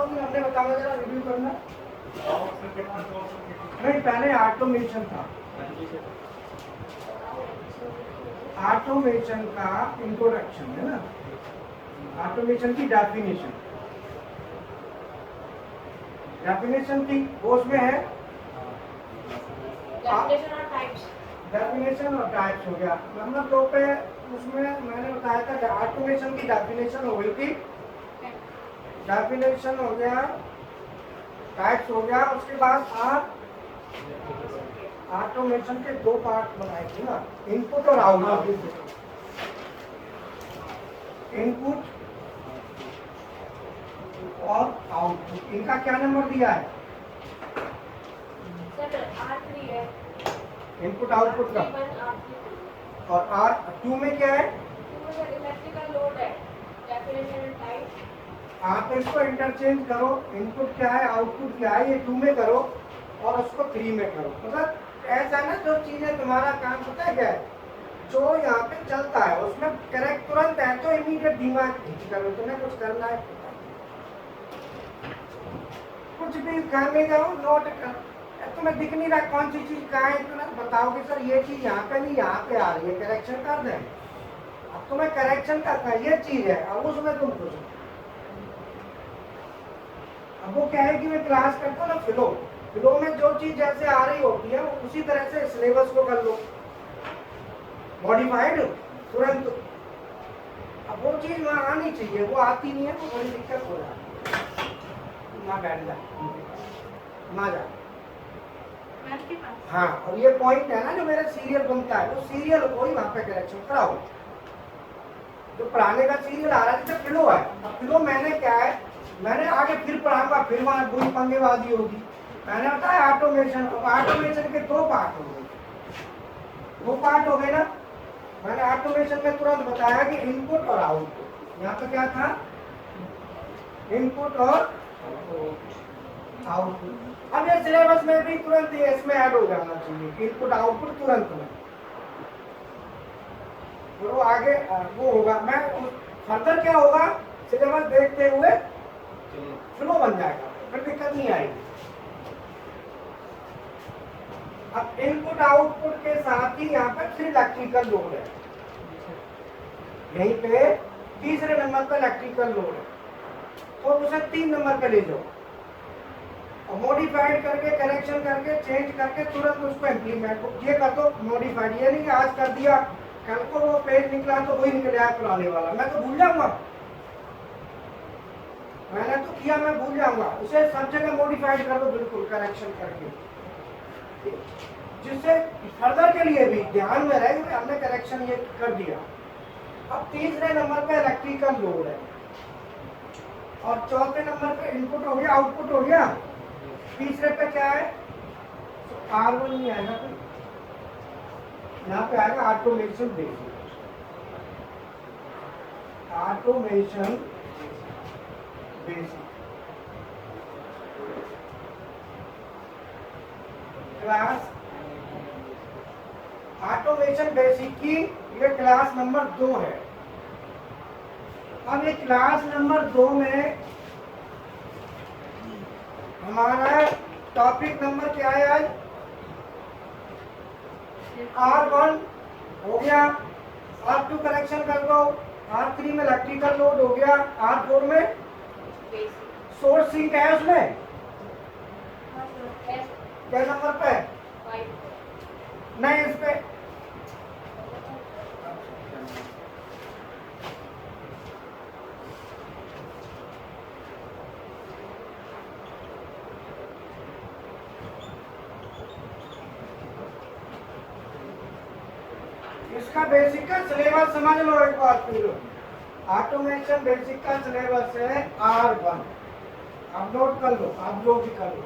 कि हमने बताया जरा रिव्यू करना। नहीं, पहले ऑटोमेशन था, ऑटोमेशन का इंट्रोडक्शन है ना, ऑटोमेशन की डेफिनेशन थी वो उसमें है डेफिनेशन और टाइप्स हो गया। नंबर 2 पे उसमें मैंने बताया था ऑटोमेशन की डेफिनेशन हो गई थी, डेफिनेशन हो गया, टाइप्स हो गया। उसके बाद आप ऑटोमेशन के 2 पार्ट बनाए थे ना, इनपुट और आउटपुट। इनपुट और आउटपुट, इनका क्या नंबर दिया है? इनपुट आउटपुट का। और R2 में क्या है? इलेक्ट्रिकल लोड है, डेफिनेशन टाइप। आप इसको इंटरचेंज करो, इनपुट क्या है आउटपुट क्या है, ये 2 में करो और उसको 3 में करो। मतलब ऐसा ना, जो चीजें तुम्हारा काम पता है क्या है, जो यहाँ पे चलता है उसमें करेक्ट तुरंत है तो इमीडिएट दिमाग खींच करो, तुम्हें कुछ करना है, कुछ भी करने जाओ नोट कर, तुम्हें दिख नहीं रहा कौन सी चीज कहाँ है, तुम्हें बताओगे सर ये चीज यहाँ पे नहीं यहाँ पे आ रही है, करेक्शन कर दें। अब तुम्हें करेक्शन करना है, ये चीज है, अब उसमें तुम पूछो। अब वो क्या है कि मैं क्लास करता हूँ ना फ्लो में जो चीज जैसे आ रही होती है उसी तरह से सिलेबस को कर लो मॉडिफाइड तुरंत। अब वो चीज वहां आनी चाहिए, वो आती नहीं है तो बड़ी दिक्कत हो जाती है। ना बैठ जा, ना जा। हाँ, और ये पॉइंट है ना जो मेरा सीरियल बनता है, वो सीरियल को ही वहां पे करेक्शन कराओ। जो पढ़ाने का सीरियल आ रहा है जैसे फ्लो है, अब फ्लो मैंने क्या है, मैंने आगे फिर पढ़ाऊंगा, फिर वहां बुरी पंगेबाजी होगी। मैंने बताया ऑटोमेशन, अब ऑटोमेशन के 2 पार्ट हो गए, 2 पार्ट हो गए ना। मैंने ऑटोमेशन में तुरंत बताया कि इनपुट और आउटपुट, यहाँ पे क्या था, इनपुट और आउटपुट। अब ये सिलेबस में भी तुरंत ये इसमें ऐड हो जाना चाहिए, इनपुट आउटपुट तुरंत में, तो वो आगे वो होगा। मैं फर्दर क्या होगा, सिलेबस देखते हुए फ्लो बन जाएगा, फिर दिक्कत नहीं आएगी। अब इनपुट आउटपुट के साथ ही यहाँ पे फिर इलेक्ट्रिकल लोड है, यहीं पे तीसरे नंबर पर इलेक्ट्रिकल लोड है, तो उसे 3 नंबर पे ले जाओ और मॉडिफाइड करके करेक्शन करके चेंज करके तुरंत उसको इम्प्लीमेंट ये कर दो मॉडिफाइड। ये नहीं कि आज कर दिया कल को वो पेज निकला तो वही निकल आया पुराने वाला, मैं तो भूल जाऊंगा, मैंने तो किया मैं भूल जाऊंगा। उसे सब जगह मॉडिफाइड कर दो बिल्कुल करेक्शन करके, जिससे फर्दर के लिए भी ध्यान में रहे कि हमने करेक्शन ये कर दिया। अब तीसरे नंबर पे इलेक्ट्रिकल लोड है और चौथे नंबर पे इनपुट हो गया आउटपुट हो गया, तीसरे पे क्या है, R1 नहीं आएगा, तो यहाँ पे आएगा automation basic. Automation basic class, automation basic की ये क्लास नंबर 2 है। अब ये क्लास नंबर 2 में हमारा टॉपिक नंबर क्या है आज, R1 हो गया, R2 करेक्शन कर दो, R3 में इलेक्ट्रिकल लोड हो गया, R4 में सोर्स सिंक है उसमें क्या नंबर पे, नहीं इस पे इसका बेसिक का सिलेबस समझ लो एक बार फिर। ऑटोमेशन बेसिक का सिलेबस है R1, आप नोट कर लो, आप लोग भी कर लो।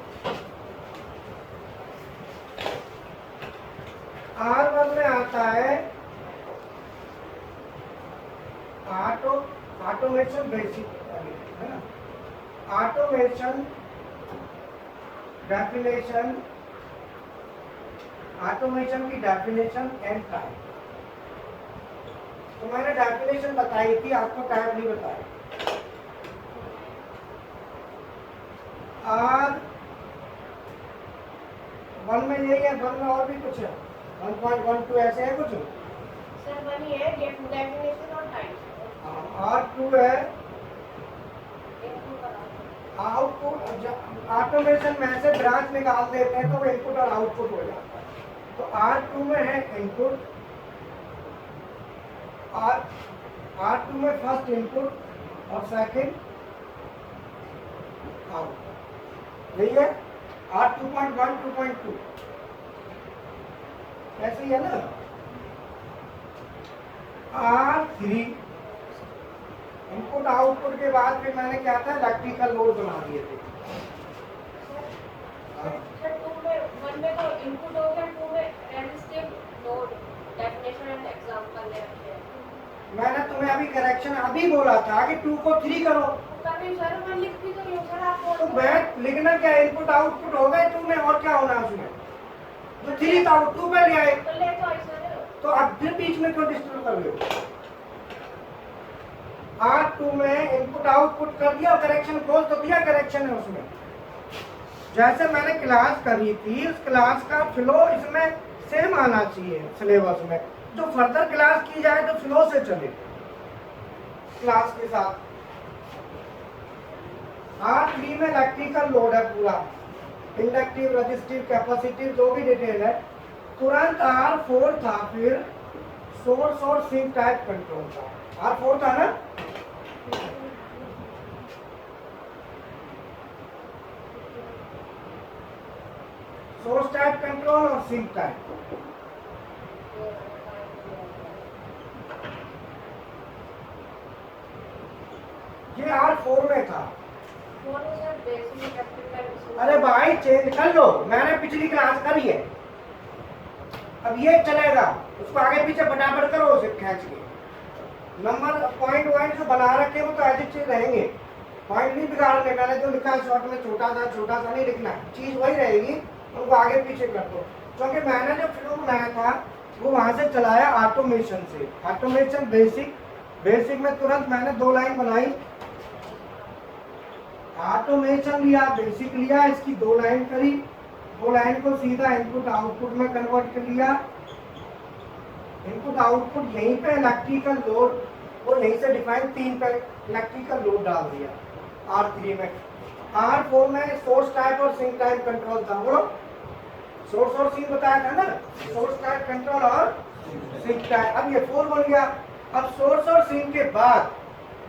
R1 में आता है ऑटोमेशन बेसिक है ना, ऑटोमेशन डेफिनेशन, ऑटोमेशन की डेफिनेशन एंड टाइप। तो मैंने डेफिनेशन बताई थी, आपको टाइप नहीं बताया। आर वन में यही है, वन में और भी कुछ है 1.12 ऐसे है कुछ। सर बनी है डेफिनेशन और टाइप R2 है आउटपुट। ऑटोमेशन में से ब्रांच निकाल देते हैं तो वो इनपुट और आउटपुट हो जाता है। तो R2 में है इनपुट, R2 में फर्स्ट इनपुट और सेकंड आउट, यही है R2.1 2.2 ऐसे ही है ना। R3 इनपुट आउटपुट के बाद फिर मैंने क्या था इलेक्ट्रिकल लोड बना दिए थे। सर 2 में 1 में तो इनपुट हो गया, 2 में resistive load definition and example ले रखे हैं। मैंने तुम्हें अभी करेक्शन अभी बोला था कि 2 को 3 करो, तभी सर मैं लिख भी तो रही हूं सर, आप तो मैं लिखना क्या इनपुट आउटपुट हो गए 2 में, और क्या होना उसमें, तो 3 था 2 पे ले आए, तो ले तो आई सर। तो अब फिर बीच में क्यों डिस्टर्ब कर रहे हो। R2 में इनपुट आउटपुट कर दिया, करेक्शन खोल तो दिया, करेक्शन है उसमें। जैसे मैंने क्लास करी थी उस क्लास का फ्लो इसमें सेम आना चाहिए सिलेबस में, जो फर्दर क्लास की जाए तो फ्लो से चले क्लास के साथ। R3 में इलेक्ट्रिकल लोड है पूरा, इंडक्टिव रेजिस्टिव कैपेसिटिव जो भी डिटेल है। तुरंत R4 था, फिर सोर्स और सिंक टाइप कंट्रोल था। R4 था ना, सोर्स टाइप कंट्रोल और सिंक टाइप। ये R4 में था। वो तो सर बेसिक इलेक्ट्रिकल। अरे भाई चेंज कर लो, मैंने पिछली क्लास करी है, अब ये चलेगा, उसको आगे पीछे फटाफट करो, उसे खींच के नंबर पॉइंट वॉइंट जो बना रखे वो तो ऐसे चीज रहेंगे, पॉइंट नहीं बिगाड़ने। मैंने जो लिखा है शॉर्ट में छोटा सा नहीं लिखना, चीज वही रहेगी, उनको आगे पीछे कर दो। क्योंकि मैंने जो फ्लो बनाया था वो वहां से चलाया ऑटोमेशन से। ऑटोमेशन बेसिक में तुरंत मैंने 2 लाइन बनाई, ऑटोमेशन लिया, बेसिक लिया, इसकी 2 लाइन करी, 2 लाइन को सीधा इनपुट आउटपुट में कन्वर्ट कर लिया। इनपुट आउटपुट यहीं पे इलेक्ट्रिकल लोड वो यहीं से डिफाइन 3 पे इलेक्ट्रिकल लोड डाल दिया R3 में। R4 में सोर्स टाइप और सिंक टाइप कंट्रोल था, बोलो सोर्स और सिंक बताया था ना, सोर्स टाइप कंट्रोल और सिंक टाइप। अब ये 4 बन गया। अब सोर्स और सिंक के बाद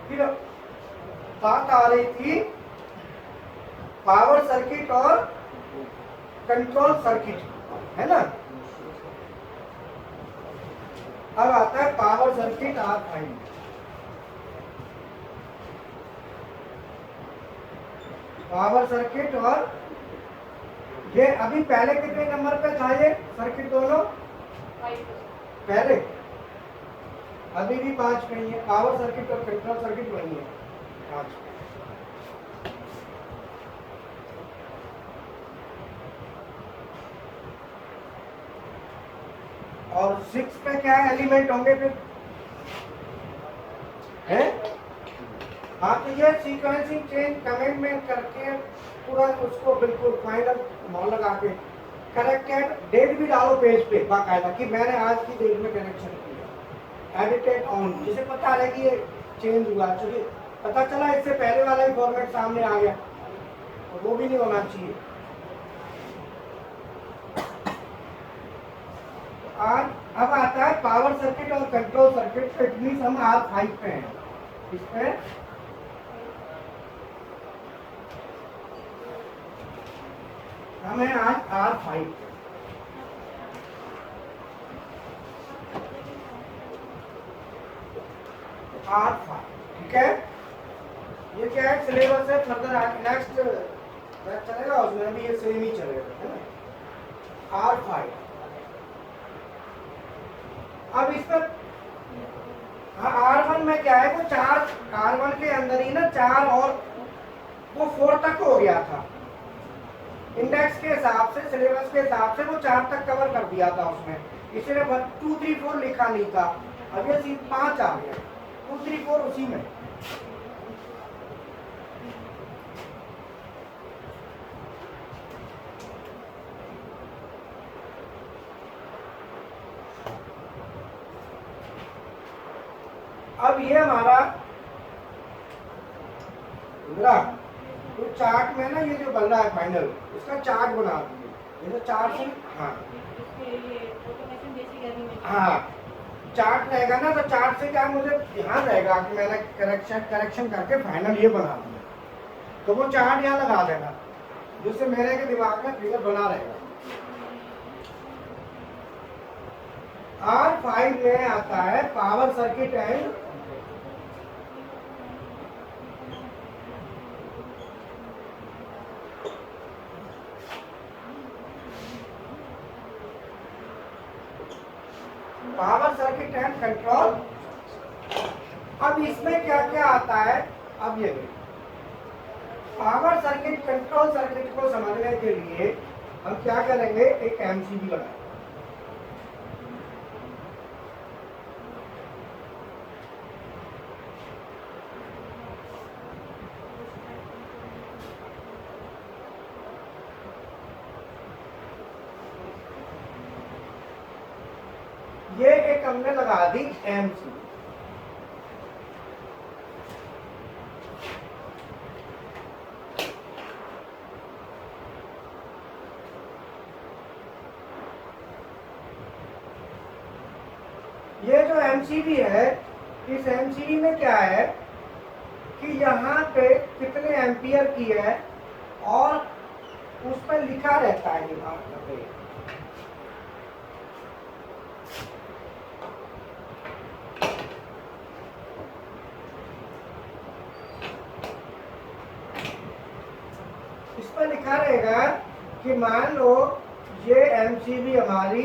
फिर बात आ रही थी पावर सर्किट और कंट्रोल सर्किट, है ना। अब आता है power circuit R5। Power circuit और ये अभी पहले कितने नंबर पे था ये सर्किट दोनों, 5 पहले, अभी भी 5 पे ही है। पावर सर्किट और कंट्रोल सर्किट वही है 5 पे। और 6 पे क्या एलिमेंट होंगे फिर, हैं? हाँ, तो ये सीक्वेंसिंग चेंज कमेंट में करके पूरा उसको बिल्कुल फाइनल मॉल लगा के करेक्टेड डेट भी डालो पेज पे बाकायदा कि मैंने आज की डेट में कनेक्शन किया, एडिटेड ऑन, जिसे पता रहे कि ये चेंज हुआ। चलिए पता चला इससे पहले वाला ही फॉर्मेट सामने आ गया, तो वो भी नहीं होना चाहिए। आज अब आता है पावर सर्किट और कंट्रोल सर्किट। इट मींस हम R5 पे हैं, इस पे हमें आज R5 पे। R5 ठीक है। ये क्या है सिलेबस है, फर्दर नेक्स्ट चलेगा उसमें भी ये सेम ही चलेगा, है ना। R5 अब इस पर R1 में क्या है, वो 4 R1 के अंदर ही ना 4 और वो 4 तक हो गया था इंडेक्स के हिसाब से, सिलेबस के हिसाब से वो 4 तक कवर कर दिया था उसमें, इसलिए 2 3 4 लिखा नहीं था। अब ये सिर्फ 5 आ गया, 2 3 4 उसी में। अब ये हमारा इंदिरा, तो चार्ट में ना ये जो बन रहा है फाइनल, इसका चार्ट बना दीजिए। ये जो चार्ट से, हाँ हाँ चार्ट रहेगा ना, तो चार्ट से क्या मुझे ध्यान रहेगा कि मैंने करेक्शन करके फाइनल ये बना दिया, तो वो चार्ट यहाँ लगा देना, जिससे मेरे के दिमाग में फिगर बना रहेगा। R5 में आता है पावर सर्किट एंड कंट्रोल। अब इसमें क्या क्या आता है, अब ये पावर सर्किट कंट्रोल सर्किट को समझने के लिए हम क्या करेंगे, एक एमसीबी लगाएंगे। ये एक हमने लगा दी एमसीबी। ये जो एमसीबी है, इस एमसीबी में क्या है कि यहाँ पे कितने एम्पियर की है और उस पर लिखा रहता है ये बात करते हैं। इस पर लिखा रहेगा कि मान लो ये एमसीबी हमारी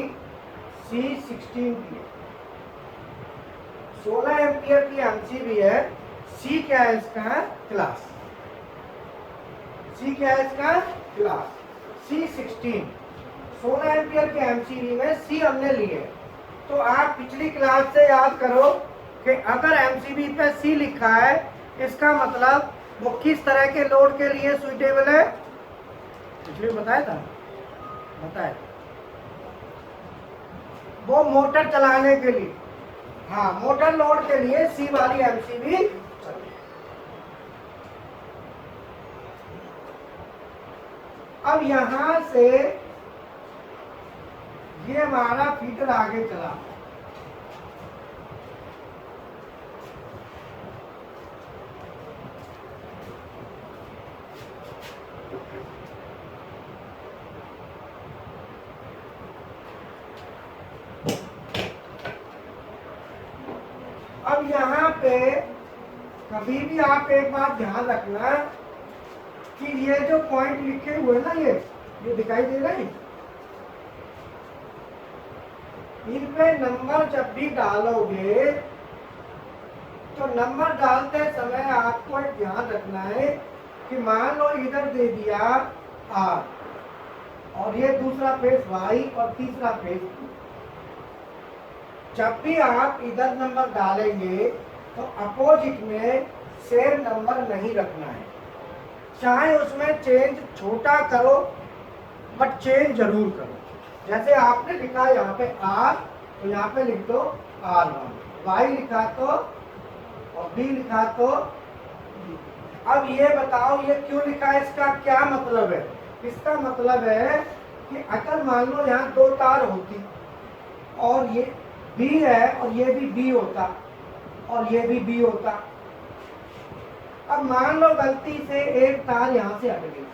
C16 की है, 16 एम्पियर की एमसीबी है। सी क्या है इसका, क्लास। सी क्या है इसका, क्लास। C16 16 एम्पियर के एमसीबी में सी हमने लिए। तो आप पिछली क्लास से याद करो कि अगर एमसीबी पे सी लिखा है, इसका मतलब वो किस तरह के लोड के लिए सुइटेबल है, पिछले बताया था, बताया वो मोटर चलाने के लिए, हाँ मोटर लोड के लिए सी वाली एमसीबी। अब यहां से ये हमारा फीडर आगे चला, अब यहाँ पे कभी भी आप एक बात ध्यान रखना कि ये जो पॉइंट लिखे हुए ना, ये दिखाई दे रहा है, इन पे नंबर जब भी डालोगे तो नंबर डालते समय आपको एक ध्यान रखना है कि मान लो इधर दे दिया R और ये दूसरा फेस Y और तीसरा फेस Q। जब भी आप इधर नंबर डालेंगे तो अपोजिट में सेम नंबर नहीं रखना है, चाहे उसमें चेंज छोटा करो बट चेंज जरूर करो। जैसे आपने लिखा यहाँ पे R, तो यहाँ पे लिख दो R1, Y लिखा तो और B लिखा तो। अब ये बताओ ये क्यों लिखा है, इसका क्या मतलब है? इसका मतलब है कि अगर मान लो यहाँ दो तार होती और ये B है और ये भी B होता और ये भी B होता, अब मान लो गलती से एक तार यहाँ से हट गई।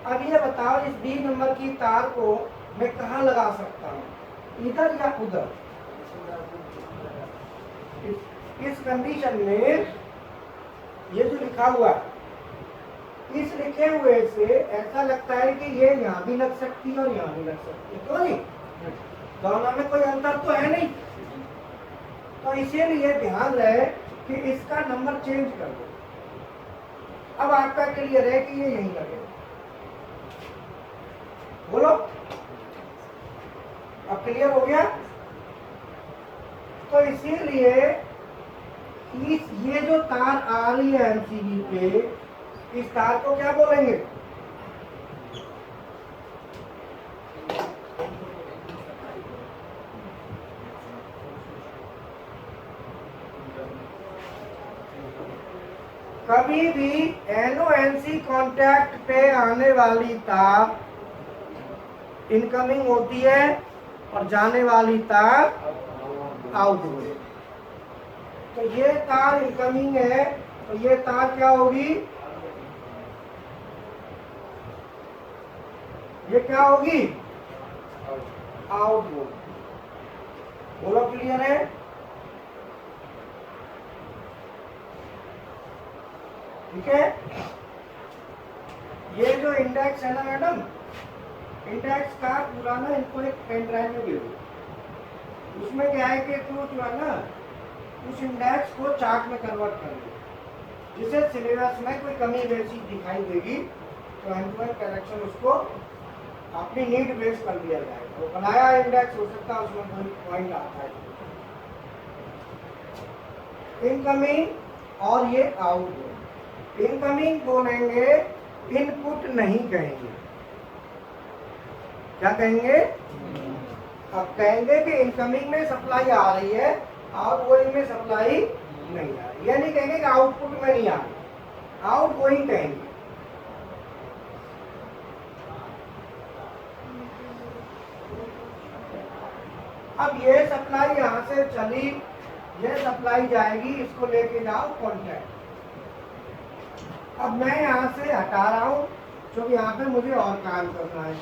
अब ये बताओ इस B नंबर की तार को मैं कहाँ लगा सकता हूँ, इधर या उधर? इस कंडीशन में ये जो लिखा हुआ है, इस लिखे हुए से ऐसा लगता है कि ये यहाँ भी लग सकती है और यहाँ भी लग सकती है, क्यों नहीं? दोनों में कोई अंतर तो है नहीं। तो इसीलिए ध्यान रहे कि इसका नंबर चेंज कर दो। अब आपका क्लियर है कि ये यहीं लगेगा, बोलो अब क्लियर हो गया? तो इसीलिए ये जो तार आ रही है एमसीबी पे, इस तार को क्या बोलेंगे? कभी भी NONC कांटेक्ट पे आने वाली तार इनकमिंग होती है और जाने वाली तार आउटगोइंग। तो ये तार इनकमिंग है तो ये तार क्या होगी, ये क्या होगी, आउटगोइंग। बोलो क्लियर है? ठीक है। ये जो इंडेक्स है ना मैडम, इंडेक्स का पुराना इनको एक पेन ड्राइव में दे दो। उसमें क्या है कि तू जो है ना उस इंडेक्स को चार्ट में कन्वर्ट कर दे, जिसे सिलेबस में कोई कमी वैसी दिखाई देगी तो एंड टू एंड करेक्शन उसको अपनी नीड बेस कर दिया जाएगा। वो बनाया इंडेक्स हो सकता है उसमें कोई पॉइंट आता है। इनकमिंग और ये आउटगोइंग। इनकमिंग बोलेंगे, इनपुट नहीं कहेंगे। क्या कहेंगे? अब कहेंगे कि इनकमिंग में सप्लाई आ रही है, आउटगोइंग में सप्लाई नहीं आ रही। ये नहीं कहेंगे कि आउटपुट में नहीं आ रही, आउटगोइंग कहेंगे। अब ये सप्लाई यहां से चली, ये सप्लाई जाएगी, इसको लेके जाओ कॉन्टैक्ट। अब मैं यहां से हटा रहा हूं क्योंकि यहाँ पे मुझे और काम करना है।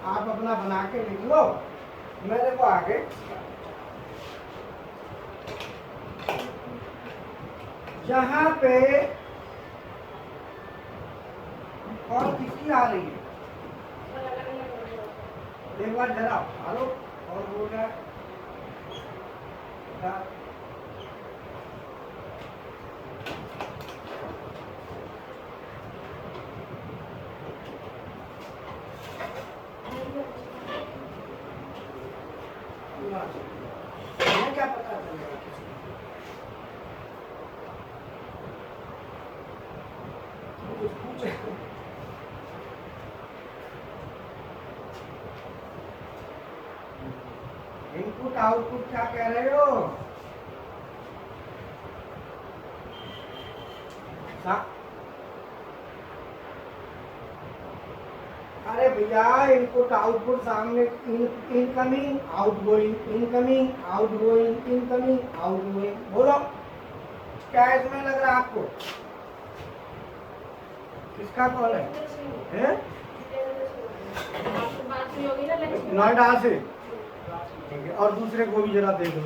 आप अपना बना के लिख लो, मेरे को आगे जहां पे और किसकी आ रही है, एक बार जरा हेलो और बोल रहा है क्या पता चलेगा किसी को कुछ पूछे। इनपुट आउटपुट क्या कह रहे हो? अरे भैया इनपुट आउटपुट सामने, incoming outgoing, incoming outgoing, incoming outgoing. बोलो क्या इसमें लग रहा है आपको? किसका कॉल है? नोएडा से? ठीक है, और दूसरे को भी जरा देख लो।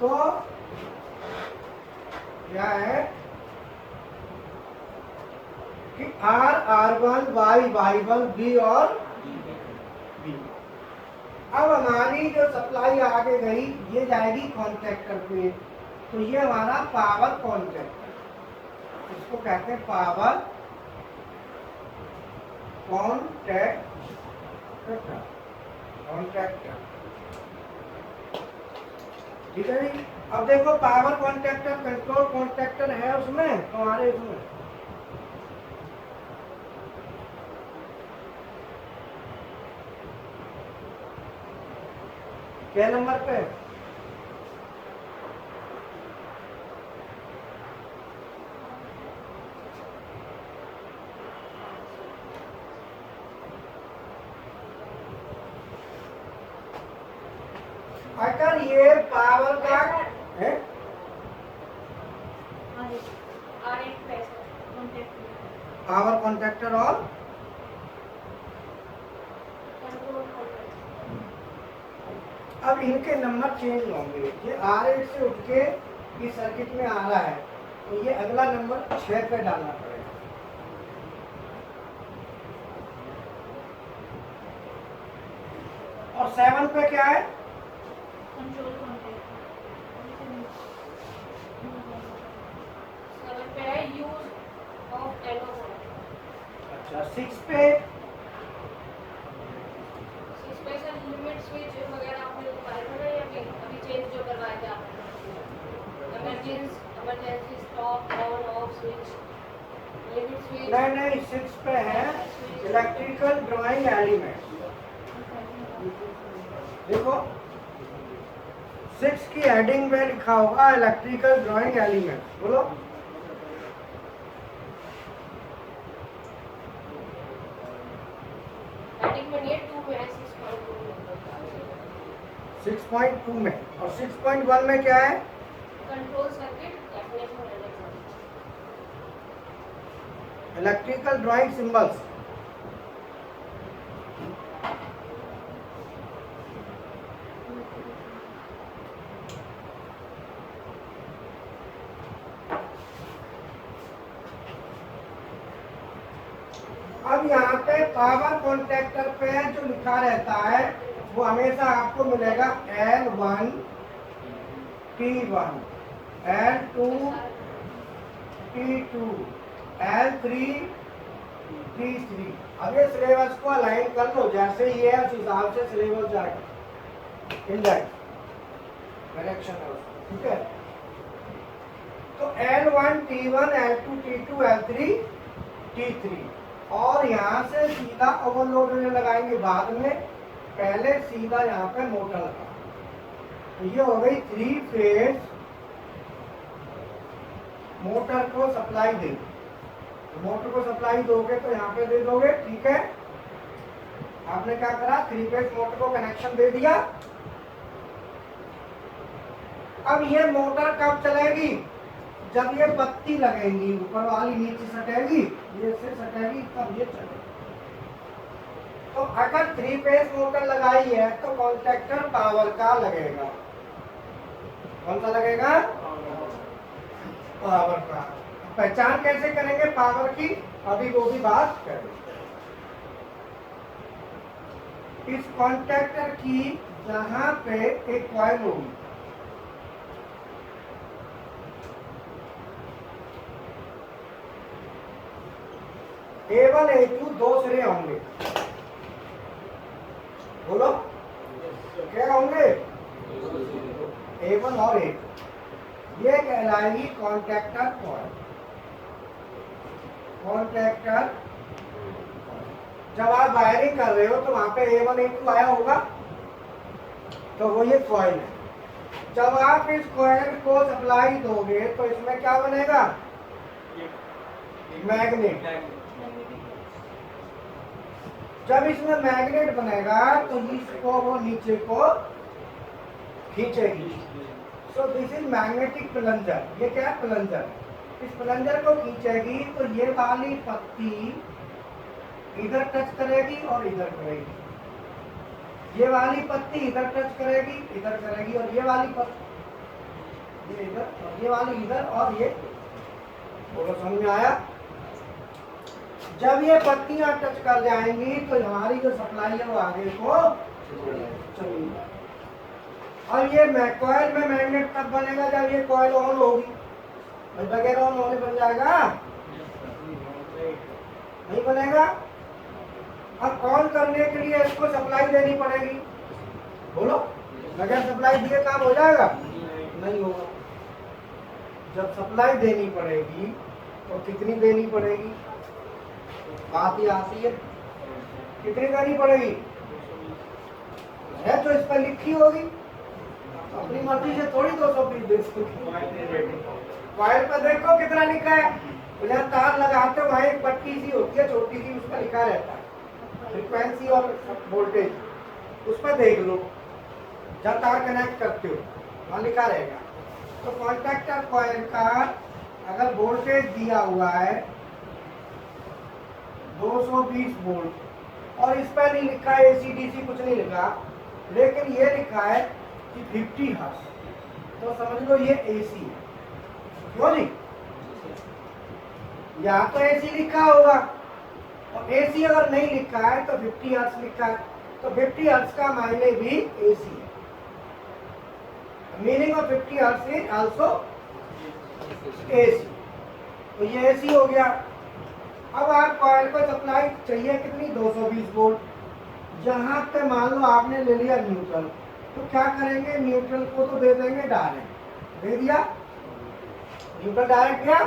तो क्या है कि R1 Y1 B और B। अब हमारी जो सप्लाई आगे गई ये जाएगी कॉन्ट्रैक्टर पे, तो ये हमारा पावर कॉन्ट्रैक्टर, इसको कहते हैं पावर कॉन्ट्रैक्टर। ठीक है जी। अब देखो पावर कॉन्ट्रैक्टर कंट्रोल कॉन्ट्रैक्टर है उसमें तुम्हारे, इसमें क्या नंबर पे? अगर ये पावर का है पावर कॉन्ट्रैक्टर और अब इनके नंबर चेंज होंगे। ये R8 से उठ के इस सर्किट में आ रहा है तो ये अगला नंबर 6 पे डालना पड़ेगा। और 7 पे क्या है? अच्छा 6 पे लिमिट स्विच वगैरह आपने बताया था ना, या अभी चेंज जो करवाया था emergency stop on off switch, limit switch? नहीं 6 पे है इलेक्ट्रिकल ड्राइंग एलिमेंट। देखो 6 की हेडिंग में लिखा होगा इलेक्ट्रिकल ड्राइंग एलिमेंट, बोलो। हेडिंग में नहीं है, 2 में है, 6.2 में। 6.2 में, और 6.1 में क्या है? Control circuit definition and example. Electrical drawing symbols. अब यहाँ पे पावर कॉन्ट्रैक्टर पे जो लिखा रहता है वो हमेशा आपको मिलेगा L1 T1, L2 T2, L3 T3। अब ये सिलेबस को अलाइन कर लो, जैसे ये है उस हिसाब से सिलेबस जाएगा, इंडेक्स करेक्शन है उसको, ठीक है। तो L1 T1, L2 T2, L3 T3, और यहाँ से सीधा ओवरलोड लगाएंगे बाद में, पहले सीधा यहाँ पे मोटर लगा। तो ये हो गई 3 फेज मोटर को सप्लाई दे। तो मोटर को सप्लाई दोगे तो यहाँ पे दे दोगे, ठीक है। आपने क्या करा, 3 फेज मोटर को कनेक्शन दे दिया। अब ये मोटर कब चलेगी? जब ये बत्ती लगेगी, ऊपर वाली नीचे सटेगी, ये से सटेगी, तब ये चलेगी। तो अगर 3 फेज मोटर लगाई है तो कॉन्ट्रैक्टर पावर का लगेगा। कौन सा लगेगा? पावर का। पहचान कैसे करेंगे पावर की, अभी वो भी बात करेंगे। इस कॉन्ट्रैक्टर की जहां पे एक कॉइल होगी, A1 A2 दो सिरे होंगे, बोलो क्या होंगे? A1 और A2, ये कहलाएगी कॉन्ट्रैक्टर कॉइल। कॉन्ट्रैक्टर, जब आप वायरिंग कर रहे हो तो वहां पे A1 A2 आया होगा, तो वो ये कॉइल है। जब आप इस कॉइल को सप्लाई दोगे तो इसमें क्या बनेगा? मैग्नेट। जब इसमें मैग्नेट बनेगा तो इसको वो नीचे को खींचेगी। So this is magnetic plunger. ये क्या है? प्लंजर। इस प्लंजर को खींचेगी तो ये वाली पत्ती इधर टच करेगी और इधर करेगी, ये वाली पत्ती इधर टच करेगी, इधर करेगी, और ये वाली पत्ती ये इधर और ये वाली इधर, और ये, बोलो समझ में आया? जब ये पत्तियां टच कर जाएंगी तो हमारी जो सप्लाई है वो आगे को चलेगी। और ये कॉइल में मैग्नेट तब बनेगा जब ये कॉइल ऑन होगी। बगैर ऑन होने बन जाएगा? नहीं बनेगा। अब ऑन करने के लिए इसको सप्लाई देनी पड़ेगी, बोलो। बगैर सप्लाई दिए काम हो जाएगा? नहीं होगा। जब सप्लाई देनी पड़ेगी तो कितनी देनी पड़ेगी? बात ही आती है, कितनी देनी पड़ेगी? है तो इस पर लिखी होगी, अपनी मर्जी से थोड़ी 220 दे सकती। वायर पर देखो कितना लिखा है, जहाँ तार लगाते हो वहाँ एक पट्टी सी होती है छोटी सी, उस पर लिखा रहता है फ्रीक्वेंसी और वोल्टेज, उस पर देख लो। जहाँ तार कनेक्ट करते हो वहाँ लिखा रहेगा। तो कॉन्ट्रैक्टर कॉइल का अगर वोल्टेज दिया हुआ है 220 वोल्ट, और इस पर नहीं लिखा है AC/DC, कुछ नहीं लिखा, लेकिन ये लिखा है कि 50 हर्ट्ज, तो समझ लो ये AC है। क्यों नहीं? या तो AC लिखा होगा, और AC अगर नहीं लिखा है तो 50 हर्ट्ज लिखा है, तो 50 हर्ट्ज का मायने भी AC है। Meaning of 50 hertz is also AC। तो ये AC हो गया। अब आप कॉइल को सप्लाई चाहिए कितनी? 220 वोल्ट। जहां पे मान लो आपने ले लिया न्यूट्रल, तो क्या करेंगे? न्यूट्रल को तो दे देंगे डायरेक्ट, दे दिया न्यूट्रल डायरेक्ट गया,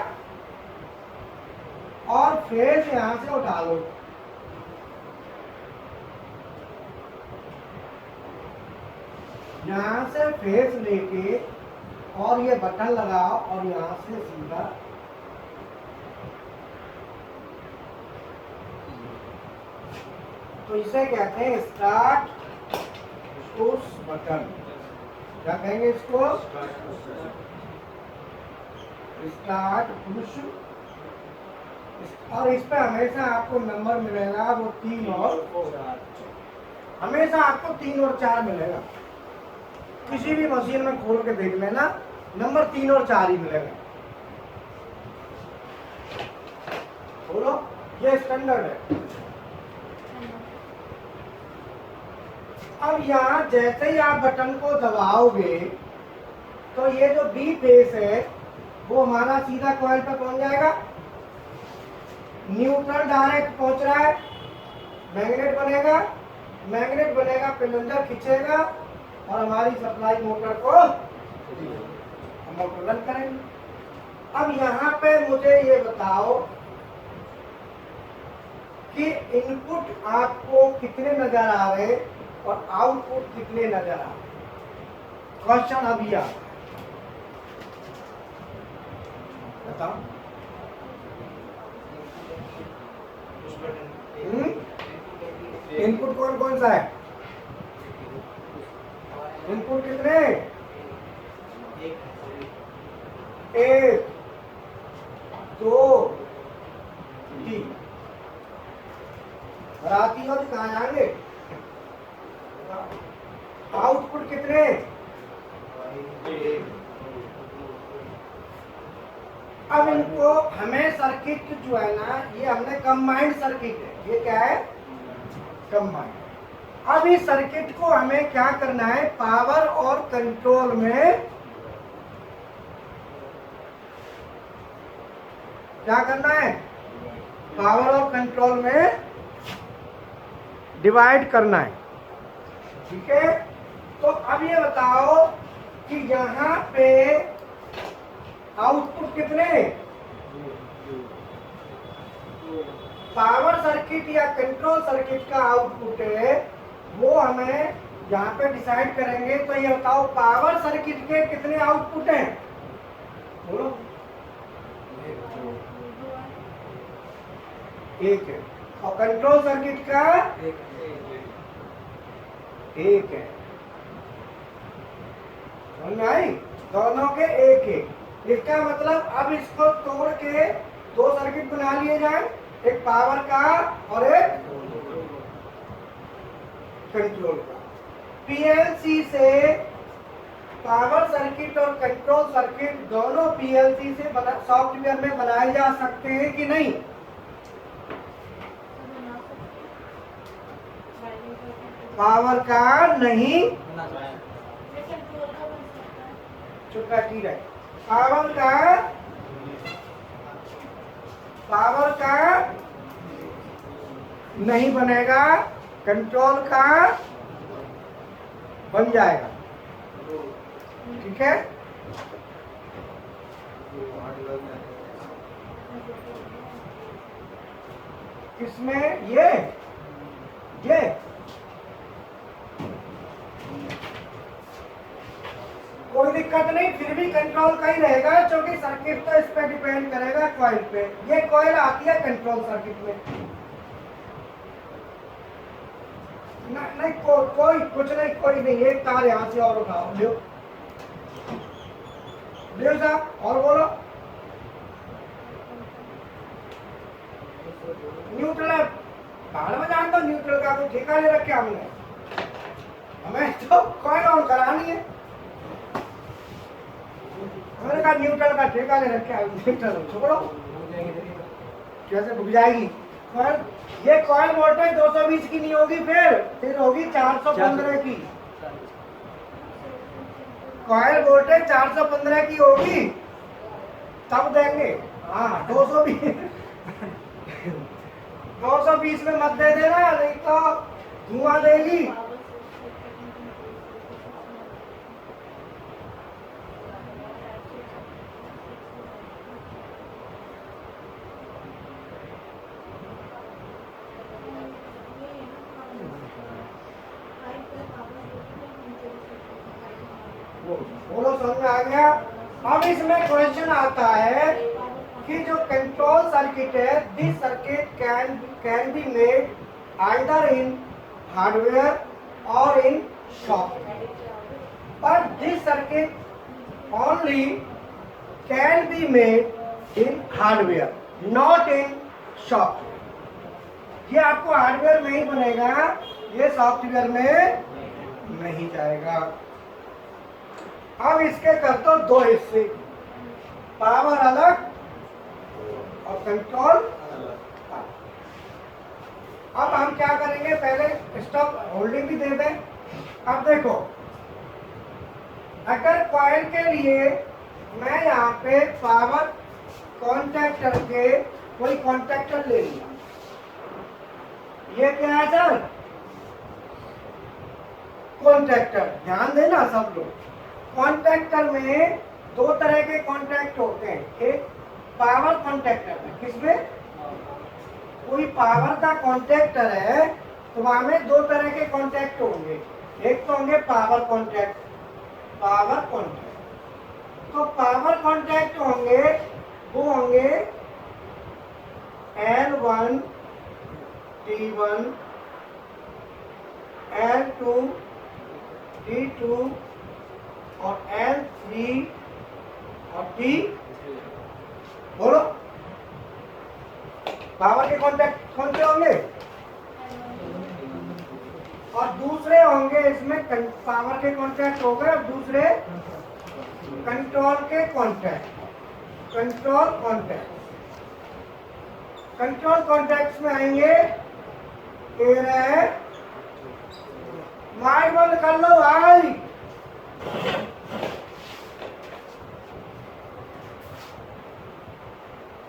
और फेज यहां से उठा लो। यहाँ से फेस लेके और ये बटन लगाओ और यहाँ से सीधा तो इसे कहते हैं स्टार्ट पुश बटन। क्या कहेंगे इसको? Start push. और इस पे हमेशा आपको नंबर मिलेगा वो 3 और 4, हमेशा आपको 3 और 4 मिलेगा। किसी भी मशीन में खोल के देख लेना, नंबर 3 और 4 ही मिलेगा। बोलो, ये स्टैंडर्ड है। अब यहाँ जैसे ही आप बटन को दबाओगे तो ये जो बी फेस है वो हमारा सीधा कॉइल पे पहुंच जाएगा। न्यूट्रल डायरेक्ट पहुंच रहा है, मैग्नेट बनेगा, मैग्नेट बनेगा, प्लंजर खींचेगा और हमारी सप्लाई मोटर को मोटर रन करेंगे। अब यहाँ पे मुझे ये बताओ कि इनपुट आपको कितने नजर आ रहे और आउटपुट कितने नजर आ रहे? क्वेश्चन अभी आ बताओ। इनपुट कौन कौन सा है? इनपुट कितने? 1 2 3। राती हो तो कहाँ जाएंगे? आउटपुट कितने? अब इनको हमें सर्किट जो है ना, ये हमने कंबाइंड सर्किट है। ये क्या है? कंबाइंड। अब इस सर्किट को हमें क्या करना है? पावर और कंट्रोल में क्या करना है? पावर और कंट्रोल में डिवाइड करना है। ठीक है, तो अब ये बताओ कि यहाँ पे आउटपुट कितने? पावर सर्किट या कंट्रोल सर्किट का आउटपुट है वो हमें यहाँ पे डिसाइड करेंगे। तो ये बताओ पावर सर्किट के कितने आउटपुट हैं? बोलो। 1 है। और कंट्रोल सर्किट का 1 है। समझ में आई? दोनों के 1 इसका मतलब अब इसको तोड़ के 2 सर्किट बना लिए जाए, एक पावर का और एक कंट्रोल का। पीएलसी से पावर सर्किट और कंट्रोल सर्किट दोनों पीएलसी से सॉफ्टवेयर में बनाए जा सकते हैं कि नहीं? पावर का नहीं, चुप ठीक है। पावर का नहीं बनेगा, कंट्रोल का बन जाएगा। ठीक है, इसमें ये कोई दिक्कत नहीं, फिर भी कंट्रोल का ही रहेगा क्योंकि सर्किट तो इस पे डिपेंड करेगा कॉइल पे। ये कॉइल आती है कंट्रोल सर्किट में। नहीं कोई कुछ नहीं, कोई नहीं। एक तार यहाँ से और उठाओ, लियो साहब और बोलो। न्यूट्रल है, बाहर में जान दो। न्यूट्रल का कोई ठेका ले रखे हमने, हमें तो कॉइल ऑन करानी है। मैंने कहा न्यूट्रल का ठेका ले रखे, न्यूट्रल छोड़ो, कैसे भुग जाएगी कॉइल। ये कॉइल वोल्टेज 220 की नहीं होगी, फिर होगी 415 की। कॉइल वोल्टेज 415 की होगी तब देंगे। हाँ 220 में मत दे देना, नहीं तो धुआं देगी। बोलो समझ में आ गया। अब इसमें क्वेश्चन आता है कि जो कंट्रोल सर्किट है, this circuit can be made either in hardware और इन software, but this circuit only can be made in hardware, not in software. ये आपको हार्डवेयर में ही बनेगा, ये सॉफ्टवेयर में नहीं जाएगा। अब इसके कर दो दो हिस्से, पावर अलग और कंट्रोल अलग। अब हम क्या करेंगे, पहले स्टॉप होल्डिंग भी दे दें। अब देखो, अगर कॉइल के लिए मैं यहाँ पे पावर कॉन्टैक्टर के कोई कॉन्टैक्टर ले लिया, ये क्या है सर, कॉन्टैक्टर। ध्यान देना सब लोग, कॉन्टैक्टर में दो तरह के कॉन्टैक्ट होते हैं। एक पावर कॉन्टैक्टर में, किसमें कोई पावर का कॉन्टैक्टर है तो वहां में दो तरह के कॉन्टैक्ट होंगे। एक तो होंगे पावर कॉन्टैक्ट, पावर कॉन्टैक्ट। तो पावर कॉन्टैक्ट होंगे, वो होंगे L1 T1, L2 T2 और L3 और T। बोलो पावर के कॉन्टैक्ट कौन से होंगे? और दूसरे होंगे इसमें पावर के कॉन्टैक्ट हो गए, और दूसरे कंट्रोल के contact. Control contact, control contacts में आएंगे तेरह। माइक बंद कर लो भाई।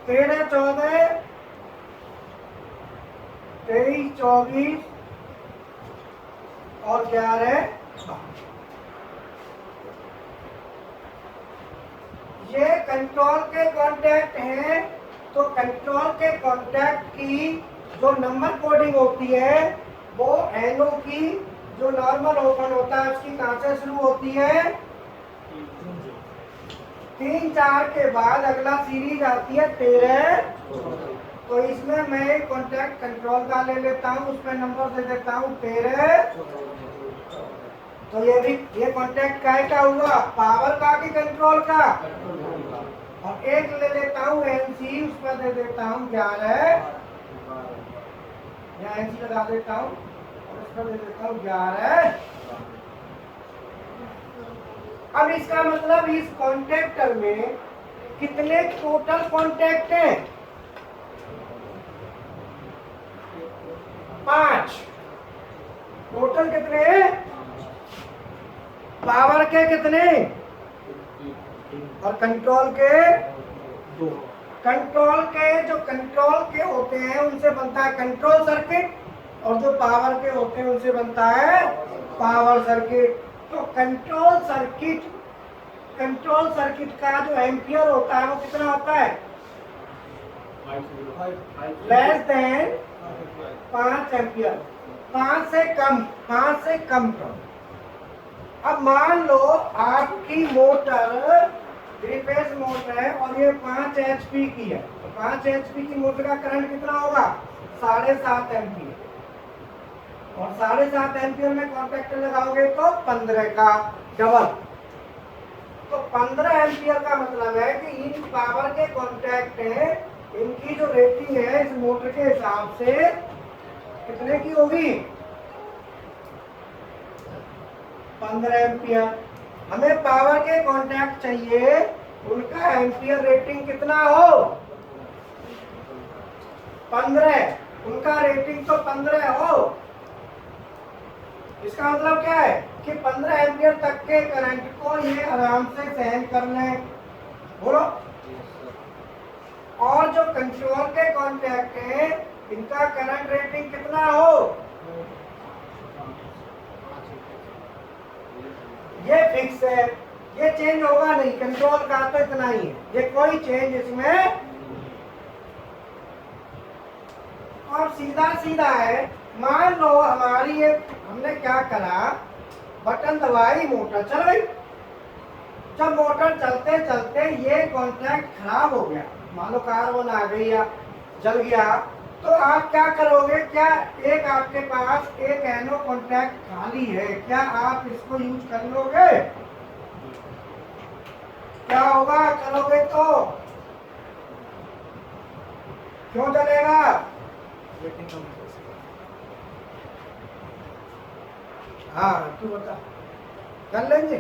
13, 14, 23, 24 और 11। ये कंट्रोल के कॉन्टैक्ट हैं। तो कंट्रोल के कॉन्टैक्ट की जो नंबर कोडिंग होती है वो NO की जो नॉर्मल ओपन होता है उसकी कहां से शुरू होती है? 3, 4 के बाद अगला सीरीज आती है 13। तो इसमें मैं कॉन्टैक्ट कंट्रोल का ले लेता हूँ, उसमें नंबर दे देता हूँ 13। तो ये कॉन्टैक्ट का हुआ, पावर का कि कंट्रोल का? और एक ले लेता हूँ NC, उसमें दे देता हूँ 11, या NC लगा देता हूँ और उसमें दे देता हूँ 11। अब इसका मतलब इस कॉन्टैक्टर में कितने टोटल कॉन्टैक्ट हैं? 5 टोटल। कितने हैं? पावर के कितने और कंट्रोल के 2। कंट्रोल के जो कंट्रोल के होते हैं उनसे बनता है कंट्रोल सर्किट, और जो पावर के होते हैं उनसे बनता है पावर सर्किट। तो कंट्रोल सर्किट का जो एम्पियर होता है वो कितना होता है? लेस देन 5 एम्पियर, 5 से कम। अब मान लो आपकी मोटर 3 फेज मोटर है और ये 5 HP की है, तो 5 HP की मोटर का करंट कितना होगा? 7.5 एम्पियर। और 7.5 एम्पियर में कॉन्टैक्टर लगाओगे तो 15 का डबल। तो 15 एम्पियर का मतलब है कि इन पावर के कॉन्टैक्ट हैं, इनकी जो रेटिंग है इस मोटर के हिसाब से कितने की होगी? 15 एम्पियर। हमें पावर के कॉन्टैक्ट चाहिए, उनका एम्पियर रेटिंग कितना हो? 15। उनका रेटिंग तो 15 हो। इसका मतलब क्या है कि 15 एम्पियर तक के करंट को ये आराम से सहन कर लें। बोलो। और जो कंट्रोल के कॉन्टैक्ट हैं इनका करंट रेटिंग कितना हो? ये फिक्स है, ये चेंज होगा नहीं। कंट्रोल का तो इतना ही है, ये कोई चेंज इसमें। और सीधा है, मान लो हमारी एक, हमने क्या करा, बटन दबाई, मोटर चल गई। जब मोटर चलते चलते ये कॉन्टैक्ट खराब हो गया, मान लो कार्बन आ गई या जल गया, तो आप क्या करोगे? क्या एक आपके पास एक एनो कॉन्टैक्ट खाली है, क्या आप इसको यूज कर लोगे? क्या होगा करोगे तो? क्यों जलेगा? हाँ तू बता, कर लेंगे?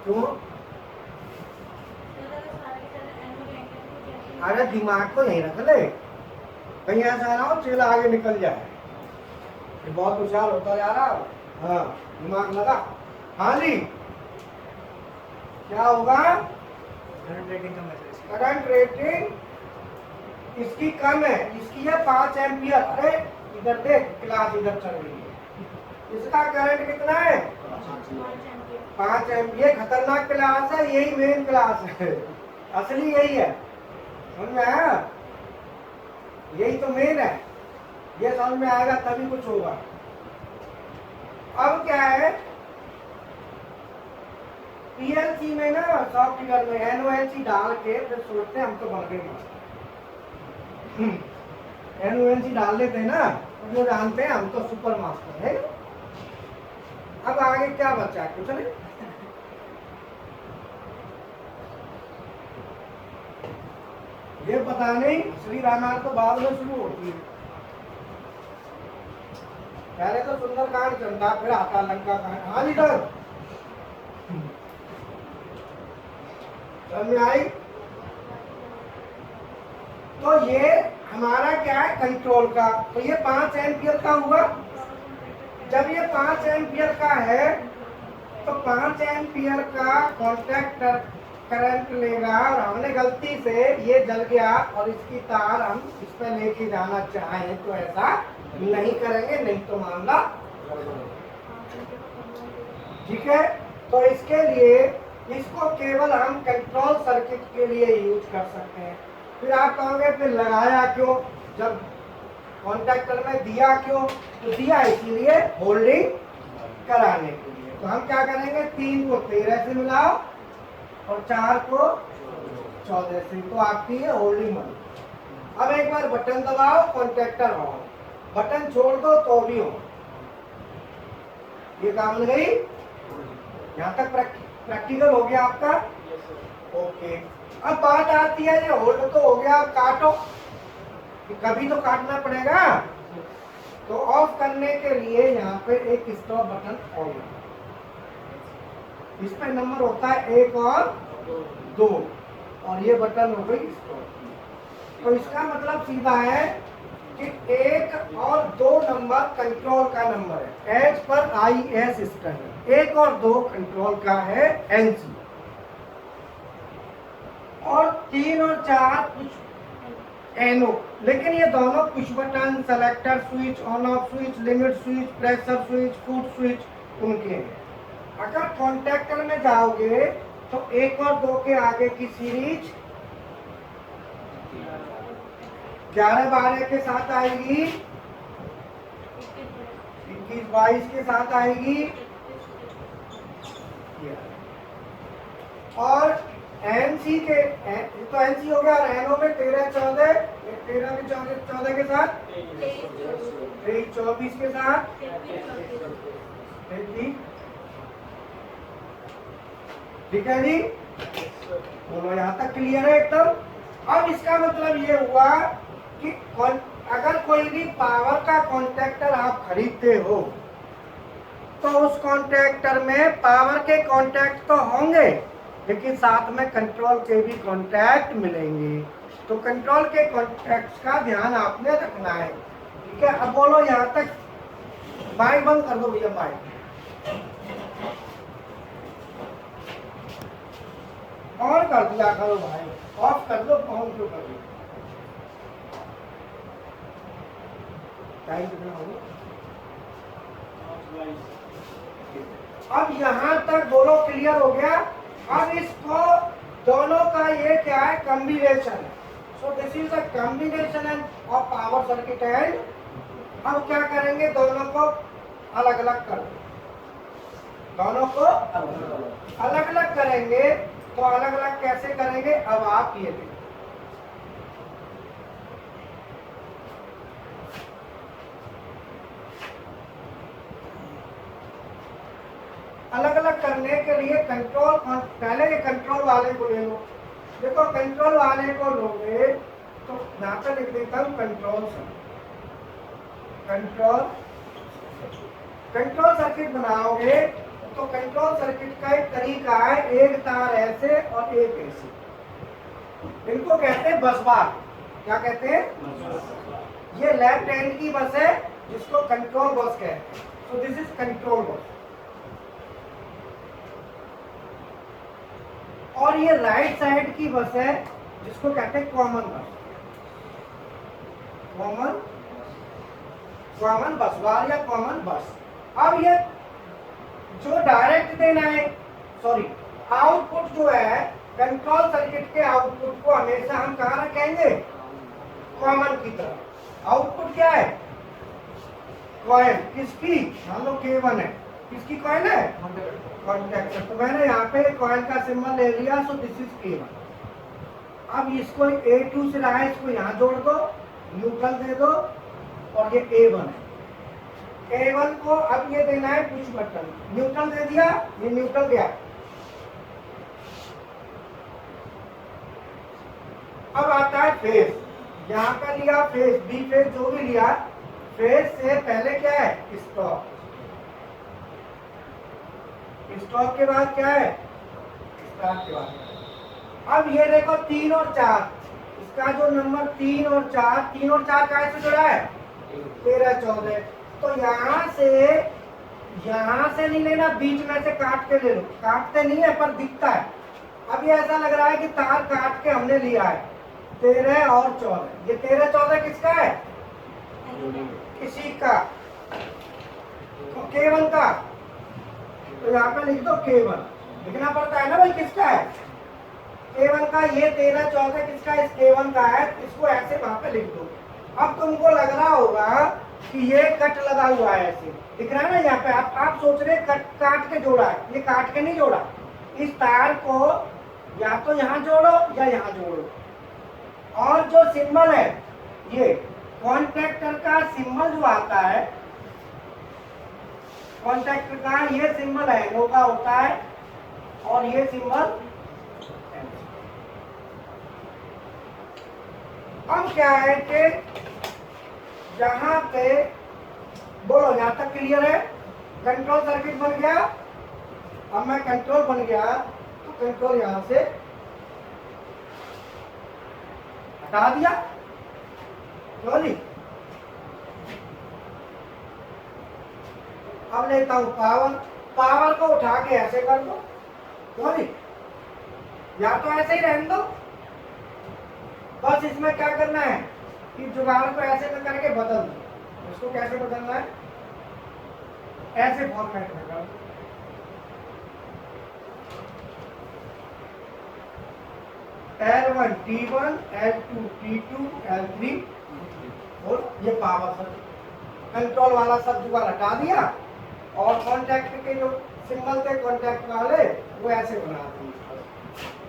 क्यों? अरे दिमाग को यहीं रख ले, कहीं ऐसा ना हो चेला आगे निकल जाए, ये बहुत होशियार होता जा रहा। हाँ दिमाग लगा। हाँ जी, क्या होगा? करंट रेटिंग इसकी कम है, इसकी है 5 एम्पियर। अरे इधर देख, क्लास इधर चल रही है, इसका करंट कितना है? 5 एम्पियर। खतरनाक क्लास है, यही मेन क्लास है, असली यही है, समझ में आया? यही तो मेन है, ये समझ में आएगा तभी कुछ होगा। अब क्या है, पीएलसी में ना सॉफ्टवेयर में एनओएलसी डाल के फिर सोचते हैं हम तो बन गए मास्टर। एनओएलसी डाल लेते हैं ना, तो वो जानते हैं हम तो सुपर मास्टर है। अब आगे क्या बचा है? कुछ नहीं। ये पता नहीं, श्री रामायण तो बाद में शुरू होती है, पहले तो सुंदरकांड चलता, फिर आता लंका कांड। हाँ जी सर, समझ में आई? तो ये हमारा क्या है? कंट्रोल का। तो ये 5 एम्पियर का हुआ। जब ये 5 एम्पियर का है तो 5 एम्पियर का कॉन्टैक्ट करंट लेगा, और हमने गलती से ये जल गया और इसकी तार हम इस पे लेके जाना चाहें तो ऐसा नहीं करेंगे, नहीं तो मामला ठीक है। तो इसके लिए इसको केवल हम कंट्रोल सर्किट के लिए यूज कर सकते हैं। फिर आप कहोगे फिर लगाया क्यों, जब कॉन्टैक्टर में दिया क्यों? तो दिया इसीलिए होल्डिंग कराने के लिए। तो हम क्या करेंगे, 3 को 13 से मिलाओ और 4 को 14 से, तो आपकी ये होल्डिंग बनी। अब एक बार बटन दबाओ, कॉन्टैक्टर ऑन, बटन छोड़ दो तो भी हो, ये काम बन गई। यहाँ तक प्रैक्टिकल हो गया आपका? ओके। अब बात आती है, ये होल्ड तो हो गया, अब काटो, कभी तो काटना पड़ेगा। तो ऑफ करने के लिए यहाँ पे एक स्टॉप बटन ऑन है, इस पे नंबर होता है 1 और 2, और ये बटन हो गई स्टॉप। तो इसका मतलब सीधा है कि 1 और 2 नंबर कंट्रोल का नंबर है, एच पर IS स्टैंडर्ड। 1 और 2 कंट्रोल का है NC, और 3 और 4 कुछ NO। लेकिन ये दोनों push button, selector switch, on off switch, limit switch, pressure switch, foot switch उनके हैं। अगर कॉन्टैक्टर में जाओगे तो 1 और 2 के आगे की सीरीज 11-12 के साथ आएगी, 21-22 के साथ आएगी, और NC के तो NC हो गया, और NO में 13-14, 13 के 14 के साथ, 23-24 के साथ, 33। ठीक है जी, बोलो यहाँ तक क्लियर है एकदम। अब इसका मतलब ये हुआ कि अगर कोई भी पावर का कॉन्टैक्टर आप खरीदते हो तो उस कॉन्टैक्टर में पावर के कॉन्टैक्ट तो होंगे, लेकिन साथ में कंट्रोल के भी कॉन्टैक्ट मिलेंगे। तो कंट्रोल के कॉन्टैक्ट का ध्यान आपने रखना है। ठीक है, अब बोलो यहाँ तक। माइक बंद कर दो भैया, माइक ऑन कर दिया करो भाई, ऑफ कर दो, ऑन क्यों कर दो? टाइम कितना हो गया? अब यहाँ तक बोलो क्लियर हो गया। अब इसको दोनों का ये क्या है, कॉम्बिनेशन है। सो this is a combination of power circuit and. अब क्या करेंगे, दोनों को अलग अलग कर दो। दोनों को अलग अलग करेंगे। तो अलग अलग कैसे करेंगे, अब आप ये देखो। अलग अलग करने के लिए कंट्रोल, पहले ये कंट्रोल वाले को ले लो। देखो कंट्रोल वाले को लोगे तो यहाँ पे लिख देता हूँ कंट्रोल सर्किट बनाओगे तो कंट्रोल सर्किट का एक तरीका है, एक तार ऐसे और एक ऐसे। इनको कहते हैं बस बार। क्या कहते हैं? ये लेफ्ट हैंड की बस है जिसको कंट्रोल बस कहते हैं। सो दिस इज कंट्रोल बस। और ये राइट साइड की बस है जिसको कहते हैं कॉमन बस। कॉमन बस बार या कॉमन बस। अब ये जो डायरेक्ट देना है, सॉरी आउटपुट जो है कंट्रोल सर्किट के आउटपुट को हमेशा हम कहाँ रखेंगे? कॉमन की तरफ। आउटपुट क्या है? कॉइल। किसकी? मान लो K1 है। किसकी कॉइल है? कॉन्टैक्टर। तो मैंने यहाँ पे कॉइल का सिंबल ले लिया, सो दिस इज K1। अब इसको A2 से रहा है, इसको यहाँ जोड़ दो, न्यूट्रल दे दो, और ये A1 है। A1 को अब ये देना है पुश बटन। न्यूट्रल दे दिया, ये न्यूट्रल गया। अब आता है फेज। यहाँ का लिया फेज, बी फेज जो भी लिया, फेज से पहले क्या है? स्टॉप। स्टॉप के बाद क्या है? स्टार्ट के बाद। अब ये देखो 3 और 4, इसका जो नंबर 3 और 4 कैसे जुड़ा है? 13 14। तो यहाँ से नहीं लेना, बीच में से काट के ले लो। काटते नहीं है पर दिखता है। अब ये ऐसा लग रहा है कि तार काट के हमने लिया है। 13 और 14, ये 13 14 किसका है? किसी का। तो K1 का, तो यहाँ पे लिख दो K1। लिखना पड़ता है ना भाई, किसका है? K1 का। ये 13 14 किसका? इस K1 का है। इसको ऐसे वहां पे लिख दो। अब तुमको लग रहा होगा कि ये कट लगा हुआ है, ऐसे दिख रहा है ना यहाँ पे। आप सोच रहे काट के जोड़ा है। ये काट के नहीं जोड़ा। इस तार को या तो यहाँ जोड़ो या यहाँ जोड़ो। और जो सिंबल है, ये कॉन्टैक्टर का सिंबल जो आता है, कॉन्टैक्टर का ये सिंबल है नो का होता है, और ये सिंबल। अब क्या है कि यहाँ पे बोलो, यहाँ तक क्लियर है? कंट्रोल सर्किट बन गया। अब मैं कंट्रोल बन गया तो कंट्रोल यहाँ से हटा दिया। बोली अब लेता हूँ पावर को उठा के ऐसे कर दो। बोली या तो ऐसे ही रहने दो। बस इसमें क्या करना है कि जुगाड़ को ऐसे में करके बदल दो। इसको कैसे बदलना है? ऐसे फॉर्मेट में कर। L1 T1, L2 T2, L3, और ये पावर सर्किट। कंट्रोल वाला सब जुगाड़ हटा दिया और कॉन्टैक्ट के जो सिंबल थे कॉन्टैक्ट वाले वो ऐसे बना दिए।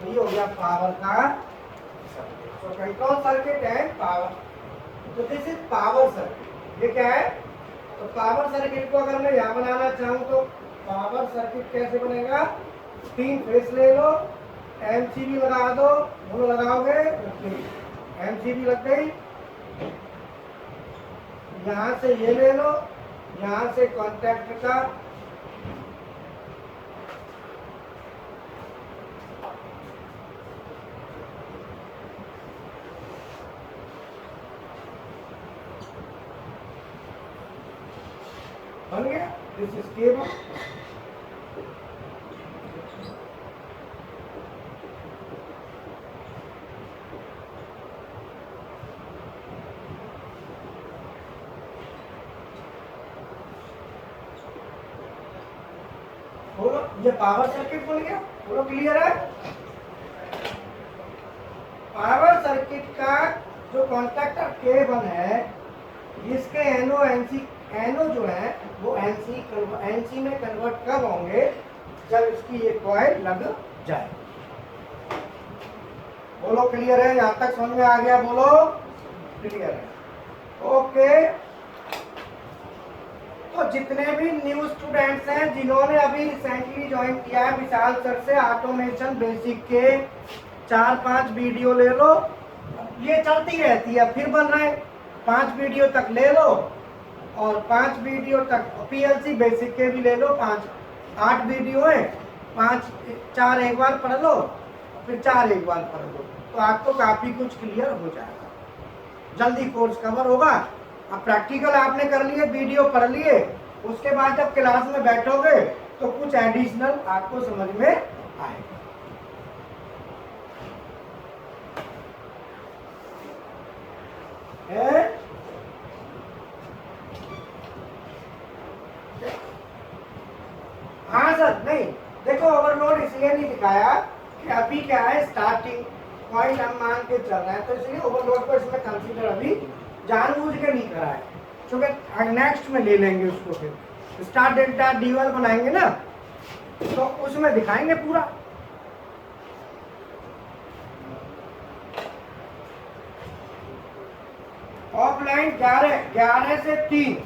तो ये हो गया पावर का। So control circuit and power. तो दिस इज पावर सर्किट। ये क्या है? तो पावर सर्किट को अगर मैं यहाँ बनाना चाहूँ तो पावर सर्किट कैसे बनेगा? 3 फेस ले लो, एमसीबी लगा दो, दोनों लगाओगे, एमसीबी लग गई। यहाँ से ये ले लो, यहाँ से कॉन्टैक्ट का, बन गया। This is cable. बोलो ये पावर सर्किट बन गया। बोलो क्लियर है? पावर सर्किट का जो कॉन्टैक्टर K1 है, इसके NO NC एनओ जो है वो एनसी में कन्वर्ट कब होंगे, जब इसकी ये कॉइल लग जाए। बोलो क्लियर है, यहां तक समझ में आ गया? बोलो क्लियर है। ओके, तो जितने भी न्यू स्टूडेंट्स हैं जिन्होंने अभी रिसेंटली ज्वाइन किया है विशाल सर से, ऑटोमेशन बेसिक के 4-5 वीडियो ले लो, ये चलती रहती है, फिर बन रहे 5 वीडियो तक ले लो, और 5 वीडियो तक पीएलसी बेसिक के भी ले लो, 8 वीडियो है, 4 एक बार पढ़ लो, फिर 4 एक बार पढ़ लो, तो आपको काफी कुछ क्लियर हो जाएगा, जल्दी कोर्स कवर होगा। अब प्रैक्टिकल आपने कर लिए, वीडियो पढ़ लिए, उसके बाद जब क्लास में बैठोगे तो कुछ एडिशनल आपको समझ में आएगा। हाँ सर, नहीं देखो ओवरलोड इसलिए नहीं दिखाया कि अभी क्या है, स्टार्टिंग पॉइंट हम मान के चल रहे हैं, तो इसलिए ओवरलोड को इसमें कंसीडर अभी जानबूझ के नहीं करा है, क्योंकि नेक्स्ट में ले लेंगे उसको, फिर स्टार डेल्टा D1 बनाएंगे ना, तो उसमें दिखाएंगे पूरा। ऑफलाइन 11 से 3